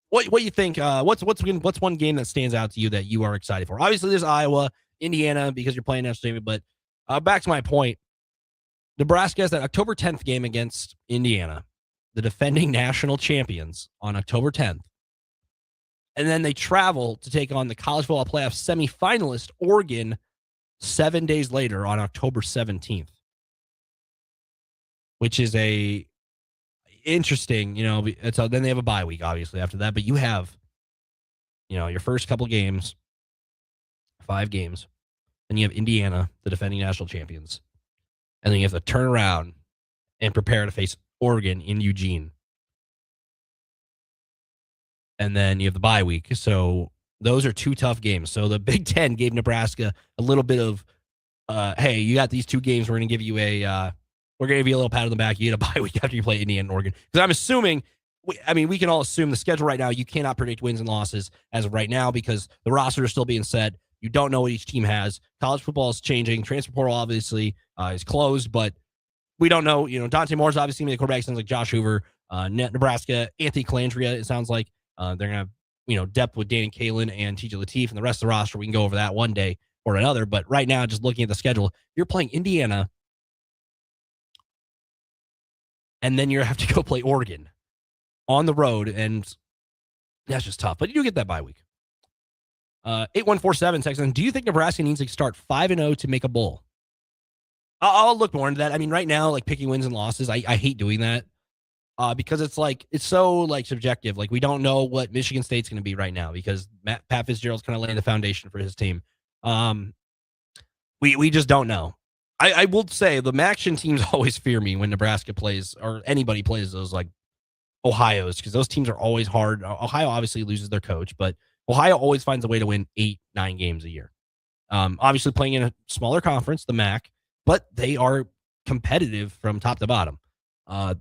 what you think. What's one game that stands out to you that you are excited for? Obviously, there's Iowa, Indiana because you're playing national team. But back to my point, Nebraska has that October 10th game against Indiana, the defending national champions, on October 10th. And then they travel to take on the college football playoff semifinalist Oregon 7 days later on October 17th, which is a interesting, then they have a bye week, obviously, after that. But you have, your first couple games, 5 games, and you have Indiana, the defending national champions. And then you have to turn around and prepare to face Oregon in Eugene. And then you have the bye week. So those are 2 tough games. So the Big Ten gave Nebraska a little bit of, hey, you got these 2 games. We're going to give you a little pat on the back. You get a bye week after you play Indiana and Oregon. Because I'm assuming, we can all assume the schedule right now, you cannot predict wins and losses as of right now because the roster is still being set. You don't know what each team has. College football is changing. Transfer portal obviously is closed, but we don't know. Dante Moore's obviously going to be the quarterback. Sounds like Josh Hoover. Nebraska, Anthony Calandria, it sounds like. They're going to have, depth with Danny Kalen and TJ Lateef and the rest of the roster. We can go over that one day or another. But right now, just looking at the schedule, you're playing Indiana, and then you have to go play Oregon on the road, and that's just tough. But you do get that bye week. 8147 Texan, do you think Nebraska needs to start 5-0 to make a bowl? I'll look more into that. Right now, picking wins and losses, I hate doing that. Because it's so subjective. We don't know what Michigan State's going to be right now because Pat Fitzgerald's kind of laying the foundation for his team. We just don't know. I will say the MACtion teams always fear me when Nebraska plays or anybody plays those Ohio's because those teams are always hard. Ohio obviously loses their coach, but Ohio always finds a way to win 8-9 games a year. Obviously playing in a smaller conference, the MAC, but they are competitive from top to bottom.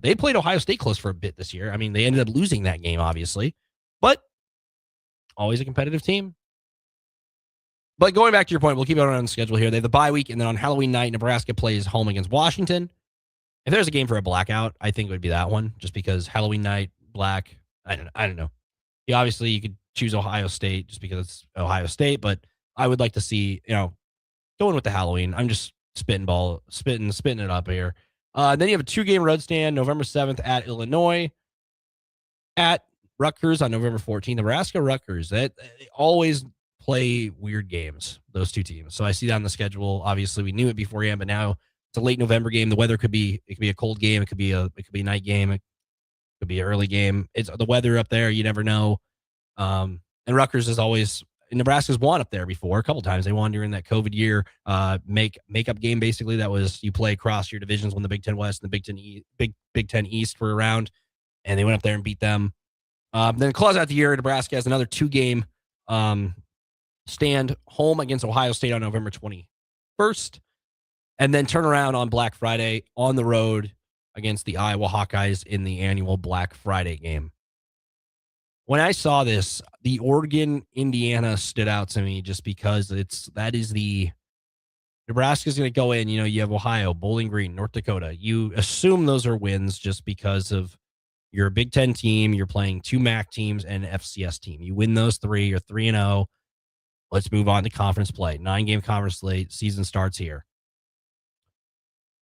They played Ohio State close for a bit this year. They ended up losing that game, obviously, but always a competitive team. But going back to your point, we'll keep it on the schedule here. They have the bye week, and then on Halloween night, Nebraska plays home against Washington. If there's a game for a blackout, I think it would be that one, just because Halloween night, black, I don't know. Obviously, you could choose Ohio State just because it's Ohio State, but I would like to see, going with the Halloween. I'm just spitting it up here. Then you have a 2-game road stand, November 7th at Illinois, at Rutgers on November 14th. Nebraska, Rutgers, they always play weird games, those 2 teams. So I see that on the schedule. Obviously, we knew it beforehand, but now it's a late November game. The weather could be a cold game. It could be a night game. It could be an early game. It's the weather up there. You never know. And Rutgers is always. Nebraska's won up there before a couple times. They won during that COVID year makeup game. Basically, that was you play across your divisions when the Big Ten West and the Big Ten East were around, and they went up there and beat them. Then close out the year, Nebraska has another 2-game stand home against Ohio State on November 21st, and then turn around on Black Friday on the road against the Iowa Hawkeyes in the annual Black Friday game. When I saw this, the Oregon-Indiana stood out to me just because Nebraska's going to go in, you have Ohio, Bowling Green, North Dakota. You assume those are wins just because of you're a Big Ten team, you're playing 2 MAC teams and an FCS team. You win those 3, you're 3-0. Let's move on to conference play. 9-game conference season starts here.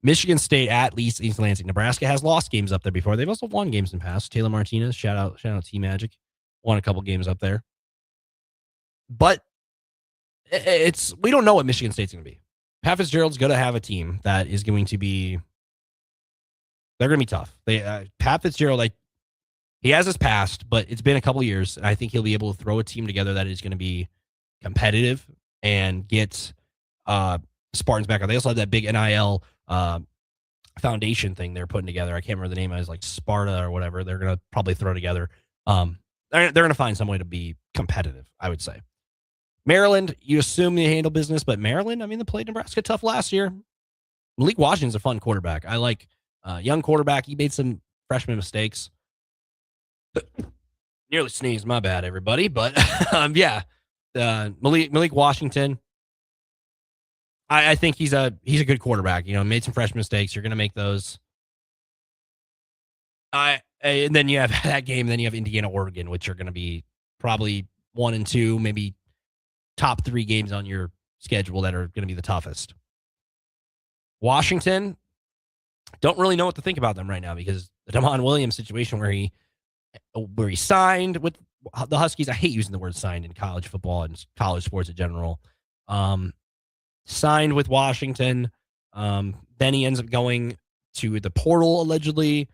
Michigan State at least East Lansing. Nebraska has lost games up there before. They've also won games in the past. Taylor Martinez, shout out T-Magic. Won a couple games up there. But we don't know what Michigan State's going to be. Pat Fitzgerald's going to have a team that is going to be, they're going to be tough. Pat Fitzgerald, He has his past, but it's been a couple years, and I think he'll be able to throw a team together that is going to be competitive and get Spartans back. They also have that big NIL foundation thing they're putting together. I can't remember the name. It was like Sparta or whatever. They're going to probably throw together. They're going to find some way to be competitive, I would say. Maryland, you assume they handle business, but Maryland, I mean, they played Nebraska tough last year. Malik Washington's a fun quarterback. I like young quarterback. He made some freshman mistakes. Nearly sneezed. My bad, everybody. But yeah, Malik Washington. I think he's a good quarterback. You know, made some freshman mistakes. You're going to make those. And then you have that game. Then you have Indiana, Oregon, which are going to be probably 1 and 2, maybe top 3 games on your schedule that are going to be the toughest. Washington, don't really know what to think about them right now because the Damon Williams situation where he signed with the Huskies. I hate using the word signed in college football and college sports in general. Signed with Washington. Then he ends up going to the portal allegedly.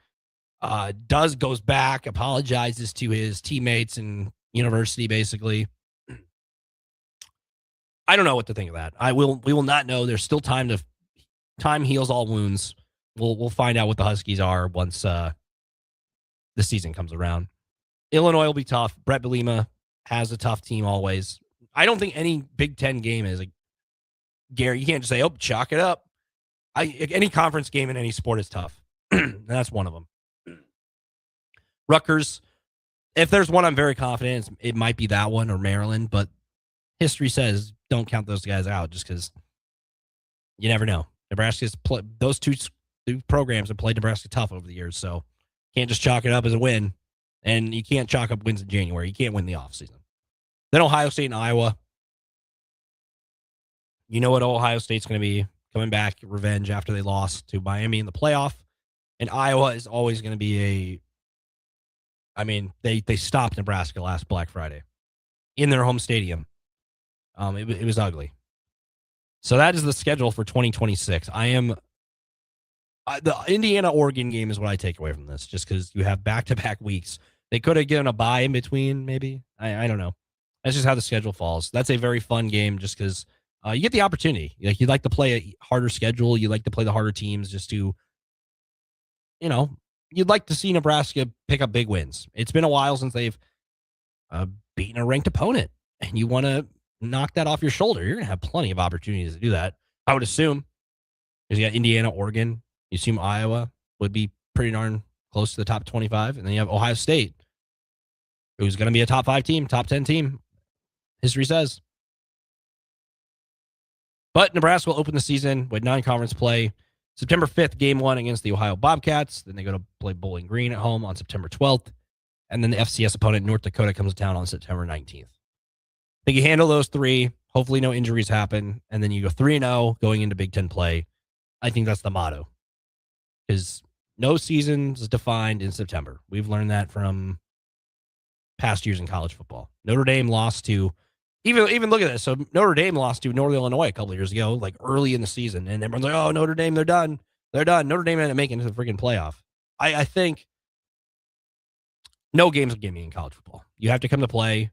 Goes back, apologizes to his teammates and university basically. I don't know what to think of that. We will not know. There's still time heals all wounds. We'll find out what the Huskies are once the season comes around. Illinois will be tough. Brett Bielema has a tough team always. I don't think any Big Ten game is Gary. You can't just say, "Oh, chalk it up." Any conference game in any sport is tough. That's one of them. Rutgers, if there's one I'm very confident in, it might be that one or Maryland, but history says don't count those guys out just because you never know. Nebraska's those two programs have played Nebraska tough over the years, so can't just chalk it up as a win, and you can't chalk up wins in January. You can't win the offseason. Then Ohio State and Iowa. You know what Ohio State's going to be coming back, revenge after they lost to Miami in the playoff, and Iowa is always going to be they stopped Nebraska last Black Friday in their home stadium. It was ugly. So that is the schedule for 2026. The Indiana-Oregon game is what I take away from this, just because you have back-to-back weeks. They could have given a bye in between, maybe. I don't know. That's just how the schedule falls. That's a very fun game just because you get the opportunity. Like, you'd like to play a harder schedule. You like to play the harder teams just to, you'd like to see Nebraska pick up big wins. It's been a while since they've beaten a ranked opponent, and you want to knock that off your shoulder. You're going to have plenty of opportunities to do that, I would assume. Because you got Indiana, Oregon. You assume Iowa would be pretty darn close to the top 25. And then you have Ohio State, who's going to be a top 5 team, top 10 team. History says. But Nebraska will open the season with non-conference play. September 5th, game 1 against the Ohio Bobcats. Then they go to play Bowling Green at home on September 12th. And then the FCS opponent, North Dakota, comes to town on September 19th. I think you handle those 3. Hopefully no injuries happen. And then you go 3-0 going into Big Ten play. I think that's the motto. Because no season's defined in September. We've learned that from past years in college football. Notre Dame lost to, even look at this. So Notre Dame lost to Northern Illinois a couple of years ago, like early in the season. And everyone's like, oh, Notre Dame, they're done. They're done. Notre Dame ended up making it to the freaking playoff. I think no game's a gimme in college football. You have to come to play.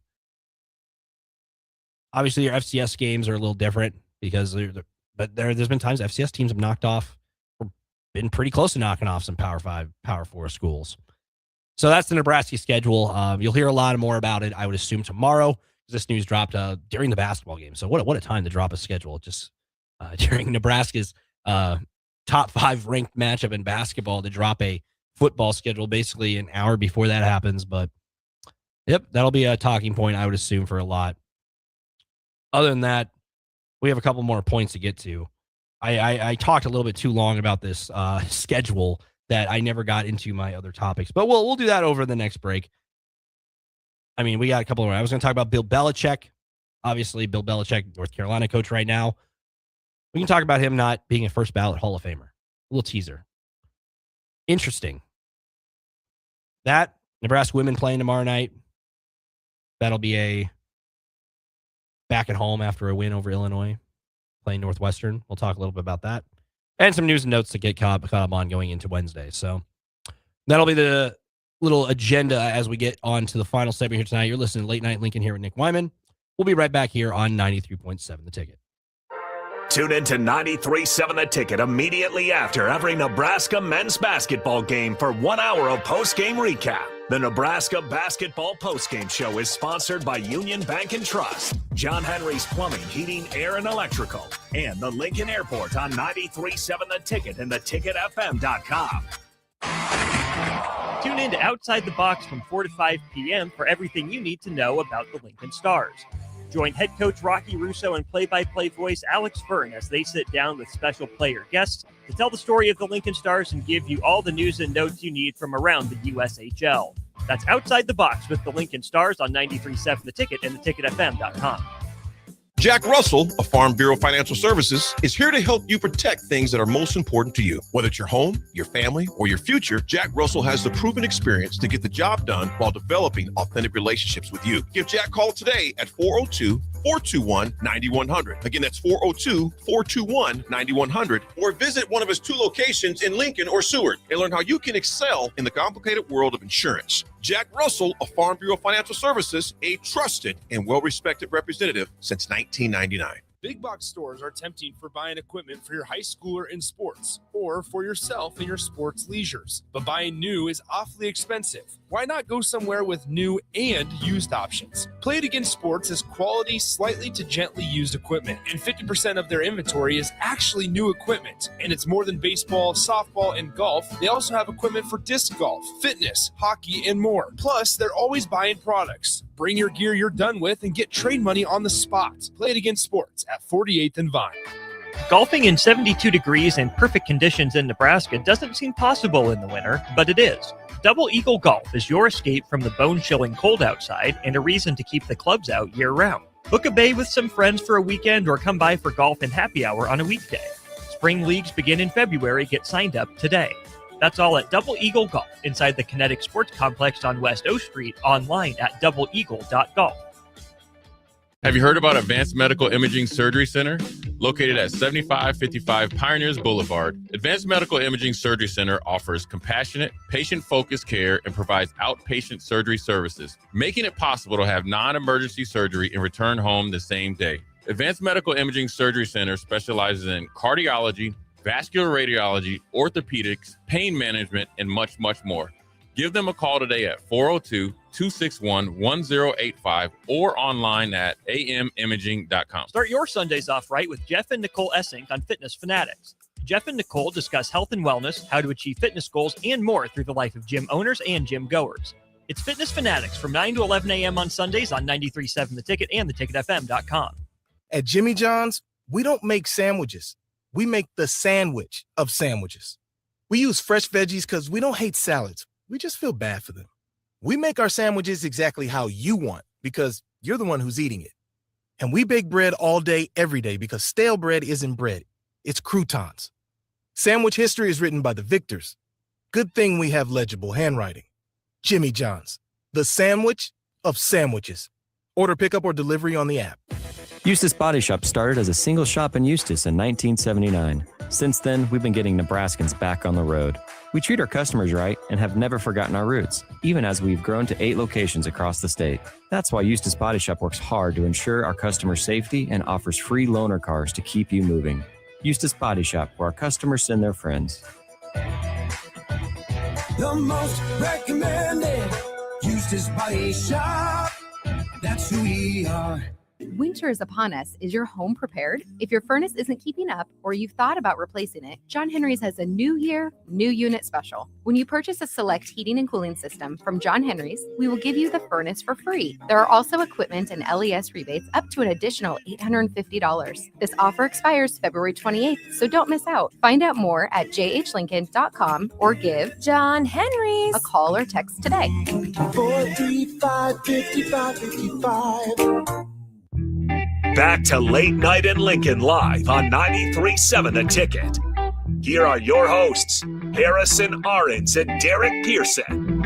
Obviously, your FCS games are a little different because there's been times FCS teams have knocked off or been pretty close to knocking off some Power 5, Power 4 schools. So that's the Nebraska schedule. You'll hear a lot more about it, I would assume, tomorrow. This news dropped during the basketball game. So what a time to drop a schedule just during Nebraska's top 5 ranked matchup in basketball to drop a football schedule basically an hour before that happens. But, yep, that'll be a talking point, I would assume, for a lot. Other than that, we have a couple more points to get to. I talked a little bit too long about this schedule that I never got into my other topics, but we'll do that over the next break. I mean, we got a couple more. I was going to talk about Bill Belichick. Obviously, Bill Belichick, North Carolina coach right now. We can talk about him not being a first ballot Hall of Famer. A little teaser. Interesting. That Nebraska women playing tomorrow night. That'll be a back at home after a win over Illinois, playing Northwestern. We'll talk a little bit about that. And some news and notes to get caught up on going into Wednesday. So that'll be the little agenda as we get on to the final segment here tonight. You're listening to Late Night Lincoln here with Nick Whyman. We'll be right back here on 93.7 The Ticket. Tune in to 93.7 The Ticket immediately after every Nebraska men's basketball game for 1 hour of post-game recap. The Nebraska Basketball Postgame Show is sponsored by Union Bank and Trust, John Henry's Plumbing, Heating, Air, and Electrical, and the Lincoln Airport on 93.7 The Ticket and theticketfm.com. Tune in to Outside the Box from 4 to 5 p.m. for everything you need to know about the Lincoln Stars. Join head coach Rocky Russo and play-by-play voice Alex Fern as they sit down with special player guests to tell the story of the Lincoln Stars and give you all the news and notes you need from around the USHL. That's Outside the Box with the Lincoln Stars on 93.7 The Ticket and theticketfm.com. Jack Russell of Farm Bureau Financial Services is here to help you protect things that are most important to you. Whether it's your home, your family, or your future, Jack Russell has the proven experience to get the job done while developing authentic relationships with you. Give Jack a call today at 402-421-9100. Again, that's 402-421-9100. Or visit one of his 2 locations in Lincoln or Seward and learn how you can excel in the complicated world of insurance. Jack Russell of Farm Bureau Financial Services, a trusted and well-respected representative since 1999. Big box stores are tempting for buying equipment for your high schooler in sports or for yourself in your sports leisures. But buying new is awfully expensive. Why not go somewhere with new and used options? Play It Again Sports is quality, slightly to gently used equipment, and 50% of their inventory is actually new equipment. And it's more than baseball, softball, and golf. They also have equipment for disc golf, fitness, hockey, and more. Plus, they're always buying products. Bring your gear you're done with and get trade money on the spot. Play It Again Sports at 48th and Vine. Golfing in 72 degrees and perfect conditions in Nebraska doesn't seem possible in the winter, but it is. Double Eagle Golf is your escape from the bone-chilling cold outside and a reason to keep the clubs out year-round. Book a bay with some friends for a weekend or come by for golf and happy hour on a weekday. Spring leagues begin in February. Get signed up today. That's all at Double Eagle Golf inside the Kinetic Sports Complex on West O Street, online at doubleeagle.golf. Have you heard about Advanced Medical Imaging Surgery Center? Located at 7555 Pioneers Boulevard, Advanced Medical Imaging Surgery Center offers compassionate, patient-focused care and provides outpatient surgery services, making it possible to have non-emergency surgery and return home the same day. Advanced Medical Imaging Surgery Center specializes in cardiology, vascular radiology, orthopedics, pain management, and much, much more. Give them a call today at 402-261-1085 or online at amimaging.com. Start your Sundays off right with Jeff and Nicole Essink on Fitness Fanatics. Jeff and Nicole discuss health and wellness, how to achieve fitness goals, and more through the life of gym owners and gym goers. It's Fitness Fanatics from 9 to 11 a.m. on Sundays on 93.7 The Ticket and theticketfm.com. At Jimmy John's, we don't make sandwiches. We make the sandwich of sandwiches. We use fresh veggies because we don't hate salads. We just feel bad for them. We make our sandwiches exactly how you want because you're the one who's eating it. And we bake bread all day, every day because stale bread isn't bread. It's croutons. Sandwich history is written by the victors. Good thing we have legible handwriting. Jimmy John's, the sandwich of sandwiches. Order pickup or delivery on the app. Eustis Body Shop started as a single shop in Eustis in 1979. Since then, we've been getting Nebraskans back on the road. We treat our customers right and have never forgotten our roots, even as we've grown to 8 locations across the state. That's why Eustis Body Shop works hard to ensure our customer safety and offers free loaner cars to keep you moving. Eustis Body Shop, where our customers send their friends. The most recommended Eustis Body Shop. That's who we are. Winter is upon us. Is your home prepared? If your furnace isn't keeping up or you've thought about replacing it, John Henry's has a new year, new unit special. When you purchase a select heating and cooling system from John Henry's, we will give you the furnace for free. There are also equipment and LES rebates up to an additional $850. This offer expires February 28th, so don't miss out. Find out more at jhlincoln.com or give John Henry's a call or text today. 435-5555. Back to Late Night in Lincoln live on 93.7 The Ticket. Here are your hosts, Harrison Arons and Derek Pearson.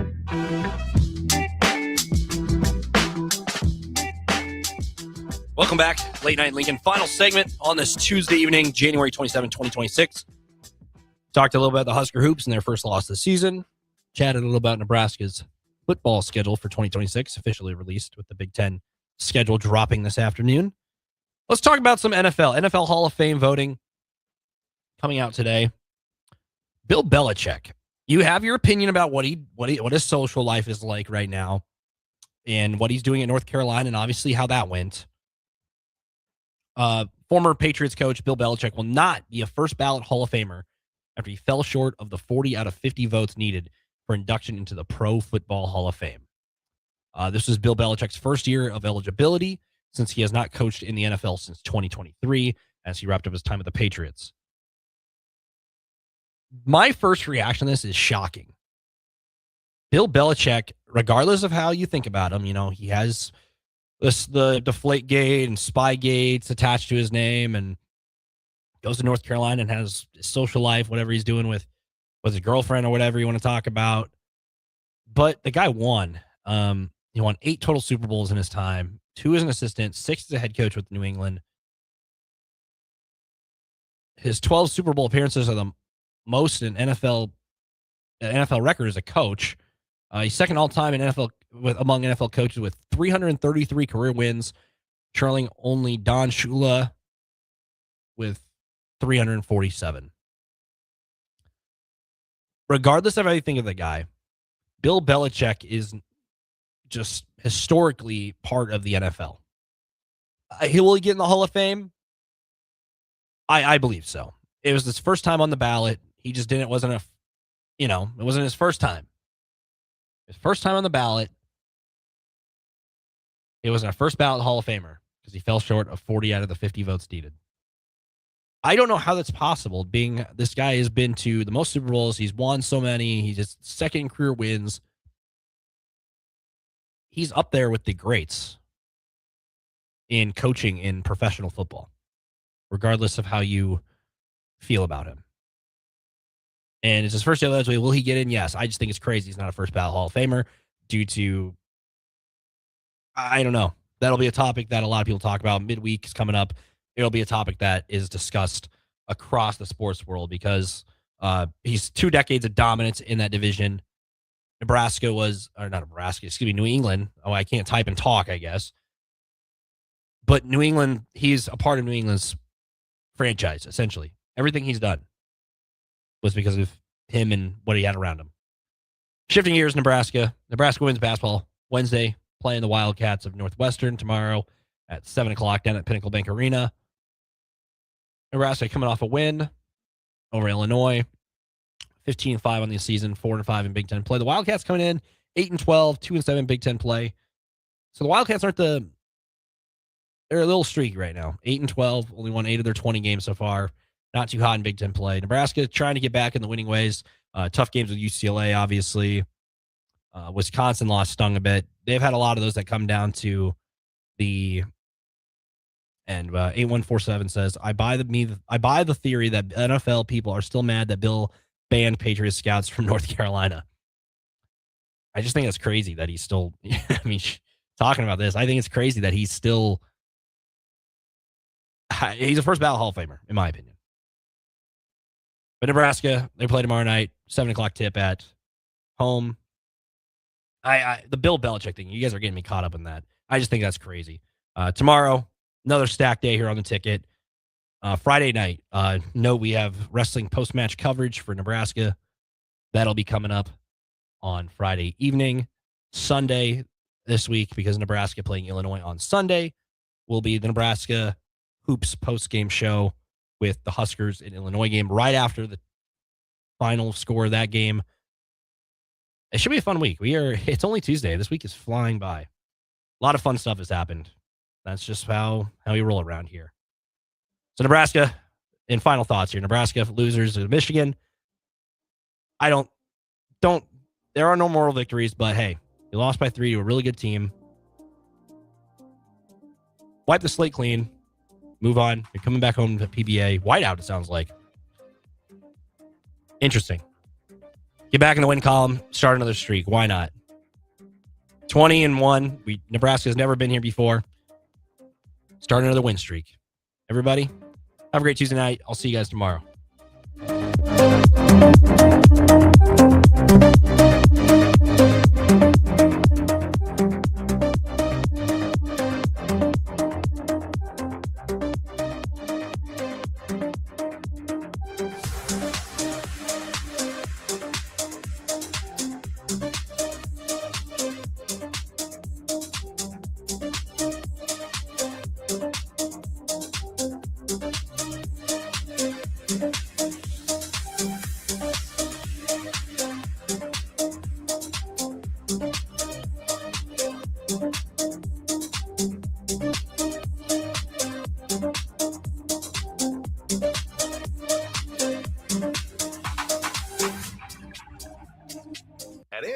Welcome back. Late Night in Lincoln. Final segment on this Tuesday evening, January 27, 2026. Talked a little bit about the Husker Hoops and their first loss of the season. chatted a little about Nebraska's football schedule for 2026, officially released with the Big Ten schedule dropping this afternoon. Let's talk about some NFL. NFL Hall of Fame voting coming out today. Bill Belichick. You have your opinion about what his social life is like right now and what he's doing at North Carolina and obviously how that went. Former Patriots coach Bill Belichick will not be a first ballot Hall of Famer after he fell short of the 40 out of 50 votes needed for induction into the Pro Football Hall of Fame. This was Bill Belichick's first year of eligibility since he has not coached in the NFL since 2023 as he wrapped up his time with the Patriots. My first reaction to this is shocking. Bill Belichick, regardless of how you think about him, he has the Deflategate and Spygate attached to his name and goes to North Carolina and has his social life, whatever he's doing with his girlfriend or whatever you want to talk about. But the guy won. He won 8 total Super Bowls in his time, 2 as an assistant, 6 as a head coach with New England. His 12 Super Bowl appearances are the most in NFL record as a coach. He's second all time in among NFL coaches with 333 career wins, trailing only Don Shula with 347. Regardless of how you think of the guy, Bill Belichick is just historically part of the NFL. Will he get in the Hall of Fame? I believe so. It was his first time on the ballot. He just didn't. It wasn't his first time. His first time on the ballot. It wasn't a first ballot Hall of Famer because he fell short of 40 out of the 50 votes needed. I don't know how that's possible, being this guy has been to the most Super Bowls. He's won so many. He's his second career wins. He's up there with the greats in coaching in professional football, regardless of how you feel about him. And it's his first year eligibility. Will he get in? Yes. I just think it's crazy he's not a first ballot Hall of Famer due to, I don't know. That'll be a topic that a lot of people talk about. Midweek is coming up. It'll be a topic that is discussed across the sports world because he's 2 decades of dominance in that division. New England. Oh, I can't type and talk, I guess. But New England, he's a part of New England's franchise, essentially. Everything he's done was because of him and what he had around him. Shifting gears, Nebraska. Nebraska wins basketball Wednesday, playing the Wildcats of Northwestern tomorrow at 7 o'clock down at Pinnacle Bank Arena. Nebraska coming off a win over Illinois. 15-5 on the season, 4-5 in Big Ten play. The Wildcats coming in 8-12, 2-7 in Big Ten play. So the Wildcats they're a little streaky right now. 8-12, only won 8 of their 20 games so far. Not too hot in Big Ten play. Nebraska trying to get back in the winning ways. Tough games with UCLA, obviously. Wisconsin loss stung a bit. They've had a lot of those that come down to the. And 8147 says, I buy the theory that NFL people are still mad that Bill banned Patriot scouts from North Carolina. I just think it's crazy that he's still, talking about this, I think it's crazy that he's still, he's a first ballot Hall of Famer, in my opinion. But Nebraska, they play tomorrow night, 7 o'clock tip at home. The Bill Belichick thing, you guys are getting me caught up in that. I just think that's crazy. Tomorrow, another stack day here on the ticket. Friday night, we have wrestling post-match coverage for Nebraska. That'll be coming up on Friday evening. Sunday this week, because Nebraska playing Illinois on Sunday, will be the Nebraska Hoops post-game show with the Huskers in Illinois game right after the final score of that game. It should be a fun week. It's only Tuesday. This week is flying by. A lot of fun stuff has happened. That's just how we roll around here. So Nebraska, in final thoughts here, Nebraska losers to Michigan. There are no moral victories, but hey, you lost by 3 to a really good team. Wipe the slate clean. Move on. You're coming back home to PBA. Whiteout, it sounds like. Interesting. Get back in the win column. Start another streak. Why not? 20-1. Nebraska's never been here before. Start another win streak. Everybody, have a great Tuesday night. I'll see you guys tomorrow.